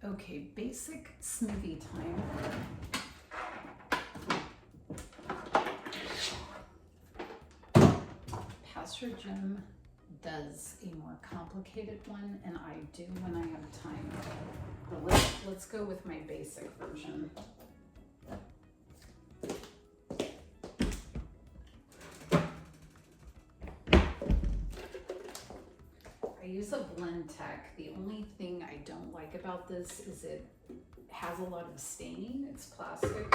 Okay, basic smoothie time. Pastor Jim does a more complicated one, and I do when I have time. But let's go with my basic version. I use a Blend Tech. The only thing I don't like about this is it has a lot of staining. It's plastic.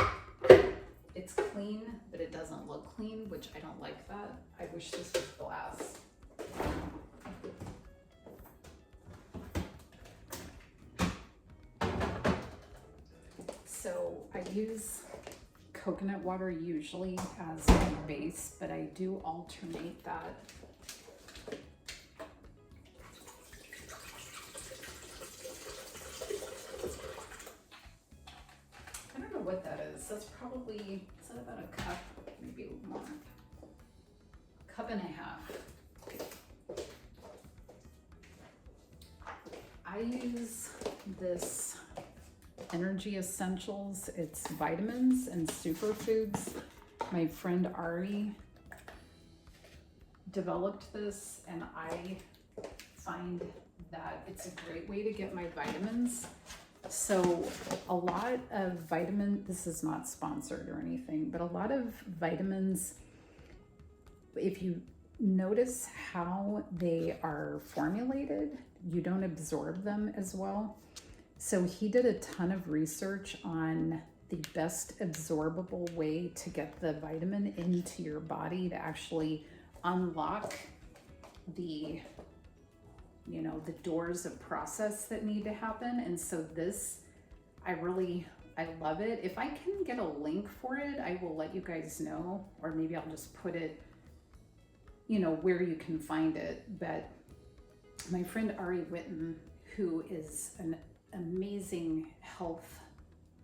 It's clean, but it doesn't look clean, which I don't like that. I wish this was glass. So I use coconut water usually as my base, but I do alternate that. I don't know what that is. That's probably, is that about a cup? Maybe a little more. Cup and a half. I use this Energy Essentials. It's vitamins and superfoods. My friend Ari developed this, and I find that it's a great way to get my vitamins. So a lot of this is not sponsored or anything, but a lot of vitamins, if you notice how they are formulated, you don't absorb them as well. So he did a ton of research on the best absorbable way to get the vitamin into your body to actually unlock the, you know, the doors of process that need to happen. And so this, I love it. If I can get a link for it, I will let you guys know, or maybe I'll just put it, you know, where you can find it. But my friend Ari Witten, who is an amazing health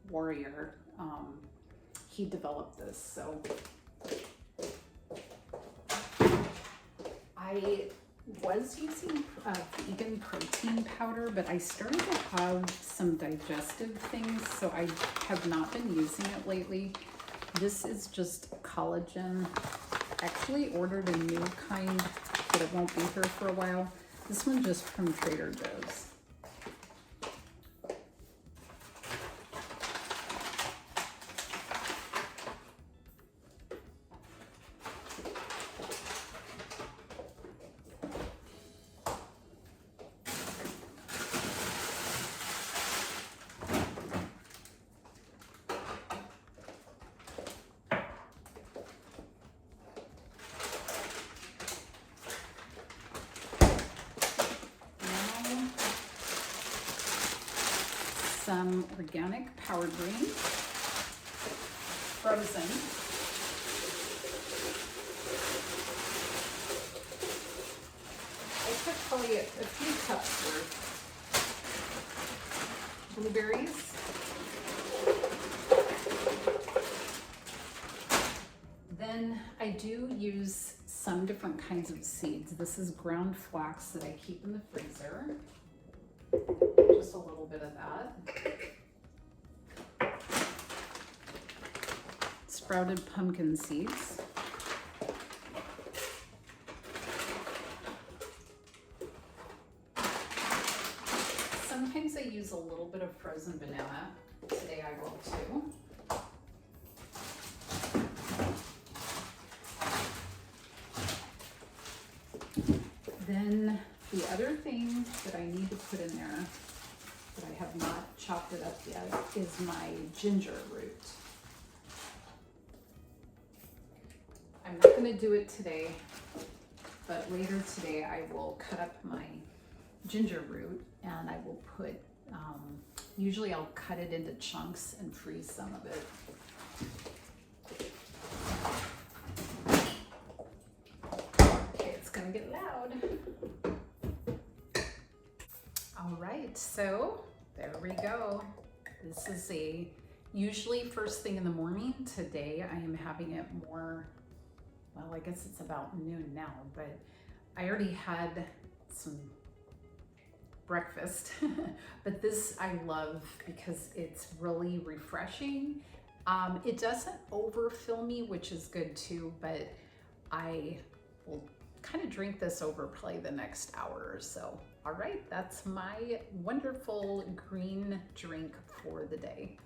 warrior, he developed this. So I was using vegan protein powder, but I started to have some digestive things, so I have not been using it lately. This is just collagen. Actually ordered a new kind, but it won't be here for a while. This one just from Trader Joe's. Some organic power green, frozen. I took probably a few cups worth. Blueberries. Then I do use some different kinds of seeds. This is ground flax that I keep in the freezer. Just a little bit of that. Sprouted pumpkin seeds. Sometimes I use a little bit of frozen banana. Today I will too. Then the other thing that I need to put in there that I have not chopped it up yet is my ginger root. I'm not going to do it today, but later today I will cut up my ginger root and I will put, usually I'll cut it into chunks and freeze some of it. Okay, it's going to get loud. All right, so there we go. This is usually first thing in the morning. Today I am having it more, well, I guess it's about noon now, but I already had some breakfast. But this I love because it's really refreshing. It doesn't overfill me, which is good too, but I will kind of drink this over probably the next hour or so. All right, that's my wonderful green drink for the day.